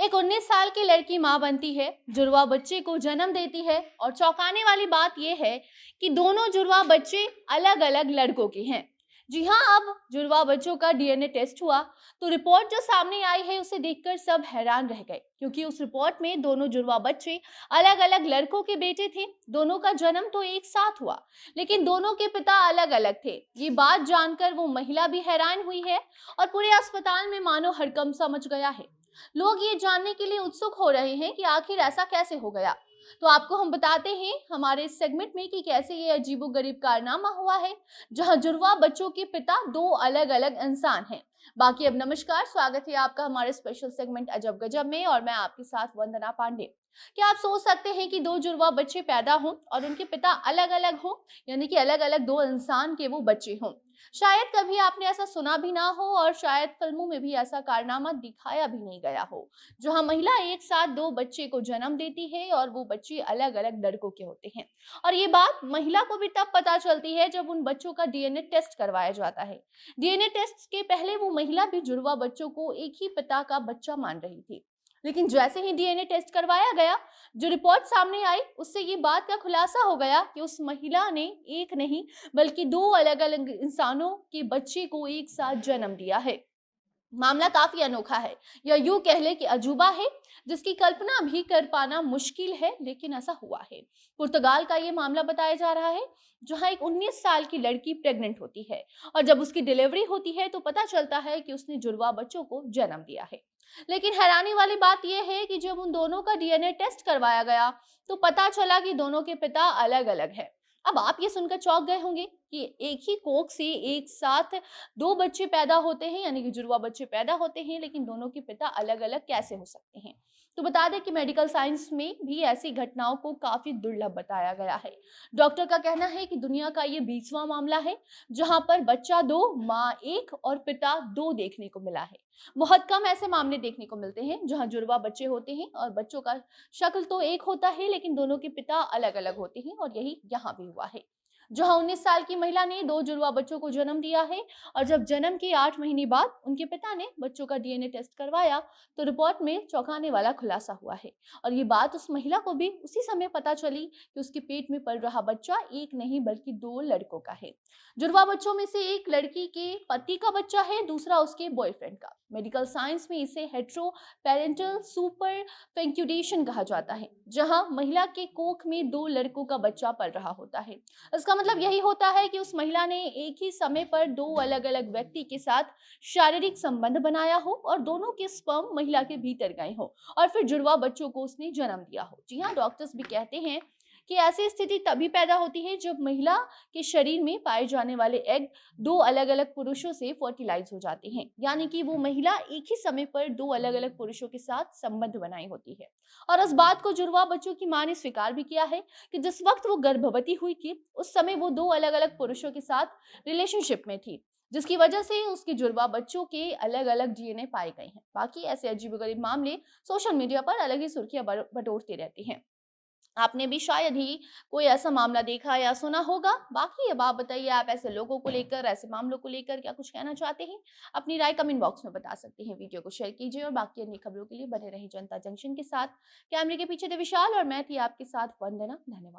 एक 19 साल की लड़की मां बनती है, जुड़वा बच्चे को जन्म देती है और चौंकाने वाली बात यह है कि दोनों जुड़वा बच्चे अलग-अलग लड़कों के हैं। जी हां, अब जुड़वा बच्चों का डीएनए टेस्ट हुआ तो रिपोर्ट जो सामने आई है उसे देखकर सब हैरान रह गए, क्योंकि उस रिपोर्ट में दोनों जुड़वा बच्चे अलग-अलग लड़कों के बेटे थे। दोनों का जन्म तो एक साथ हुआ, लेकिन दोनों के पिता अलग-अलग थे। ये बात जानकर वो महिला भी हैरान हुई है और पूरे अस्पताल में मानो हड़कंप सा मच गया है। लोग ये जानने के लिए उत्सुक हो रहे हैं कि आखिर ऐसा कैसे हो गया। तो आपको हम बताते हैं हमारे इस सेगमेंट में कि कैसे ये अजीबोगरीब कारनामा हुआ है, जहां जुड़वा बच्चों के पिता दो अलग-अलग इंसान हैं। बाकी अब नमस्कार, स्वागत है आपका हमारे स्पेशल सेगमेंट अजब गजब में और मैं आपके साथ वंदना पांडे। क्या आप सोच सकते हैं कि दो जुड़वा बच्चे पैदा हों और उनके पिता अलग-अलग हों, यानी कि अलग-अलग दो इंसान के वो बच्चे हों। शायद कभी आपने ऐसा सुना भी ना हो और शायद फिल्मों में भी ऐसा कारनामा दिखाया भी नहीं गया हो, जहां महिला एक साथ दो बच्चे को जन्म देती है और वो बच्चे अलग-अलग लड़कों के होते हैं। और ये बात महिला को भी तब पता चलती है जब उन बच्चों का डीएनए टेस्ट करवाया जाता है। डीएनए टेस्ट के पहले वो महिला भी जुड़वा बच्चों को एक ही पिता का बच्चा मान रही थी, लेकिन जैसे ही डीएनए टेस्ट करवाया गया, जो रिपोर्ट सामने आई उससे ये बात का खुलासा हो गया कि उस महिला ने एक नहीं बल्कि दो अलग-अलग इंसानों के बच्चे को एक साथ जन्म दिया है। मामला काफी अनोखा है, या यूं कह ले कि अजूबा है, जिसकी कल्पना भी कर पाना मुश्किल है, लेकिन ऐसा हुआ है। पुर्तगाल का ये मामला बताया जा रहा है, जहां एक 19 साल की लड़की प्रेग्नेंट होती है और जब उसकी डिलीवरी होती है तो पता चलता है कि उसने जुड़वा बच्चों को जन्म दिया है। लेकिन हैरानी वाली बात यह है कि जब उन दोनों का डीएनए टेस्ट करवाया गया तो पता चला कि दोनों के पिता अलग-अलग हैं। अब आप ये सुनकर चौंक गए होंगे कि एक ही कोख से एक साथ दो बच्चे पैदा होते हैं, यानी कि जुड़वा बच्चे पैदा होते हैं, लेकिन दोनों के पिता अलग-अलग कैसे हो सकते हैं। तो बता दें कि मेडिकल साइंस में भी ऐसी घटनाओं को काफी दुर्लभ बताया गया है। डॉक्टर का कहना है कि दुनिया का ये 20वां मामला है जहां पर बच्चा दो, माँ एक और पिता दो देखने को मिला है। बहुत कम ऐसे मामले देखने को मिलते हैं जहां जुड़वा बच्चे होते हैं और बच्चों का शक्ल तो एक होता है, लेकिन दोनों के पिता अलग-अलग होते हैं और यही यहाँ भी हुआ है, जहां 19 साल की महिला ने दो जुड़वा बच्चों को जन्म दिया है और जब जन्म के 8 महीने बाद उनके पिता ने बच्चों का डीएनए टेस्ट करवाया तो रिपोर्ट में चौंकाने वाला खुलासा हुआ है। और ये बात उस महिला को भी उसी समय पता चली कि उसके पेट में पल रहा बच्चा एक नहीं बल्कि दो लड़कों का है। जुड़वा बच्चों में से एक लड़की के पति का बच्चा है, दूसरा उसके बॉयफ्रेंड का। मेडिकल साइंस में इसे हेटेरो पेरेंटल सुपर फेंक्यूडेशन कहा जाता है, जहां महिला के कोख में दो लड़कों का बच्चा पल रहा होता है। इसका मतलब यही होता है कि उस महिला ने एक ही समय पर दो अलग-अलग व्यक्ति के साथ शारीरिक संबंध बनाया हो और दोनों के स्पर्म महिला के भीतर गए हो और फिर जुड़वा बच्चों को उसने जन्म दिया हो। जी हाँ, डॉक्टर्स भी कहते हैं कि ऐसी स्थिति तभी पैदा होती है जब महिला के शरीर में पाए जाने वाले एग दो अलग-अलग पुरुषों से फर्टिलाइज हो जाते हैं, यानी कि वो महिला एक ही समय पर दो अलग-अलग पुरुषों के साथ संबंध बनाई होती है। और इस बात को जुड़वा बच्चों की मां ने स्वीकार भी किया है कि जिस वक्त वो गर्भवती हुई थी उस समय वो दो अलग-अलग पुरुषों के साथ रिलेशनशिप में थी, जिसकी वजह से उसके जुड़वा बच्चों के अलग-अलग डीएनए पाए गए हैं। बाकी ऐसे अजीबोगरीब मामले सोशल मीडिया पर अलग ही सुर्खियां बटोरते रहते हैं। आपने भी शायद ही कोई ऐसा मामला देखा या सुना होगा। बाकी अब आप बताइए, आप ऐसे लोगों को लेकर, ऐसे मामलों को लेकर क्या कुछ कहना चाहते हैं? अपनी राय कमेंट बॉक्स में बता सकते हैं। वीडियो को शेयर कीजिए और बाकी अन्य खबरों के लिए बने रहें जनता जंक्शन के साथ। कैमरे के पीछे थे विशाल और मैं थी आपके साथ वंदना। धन्यवाद।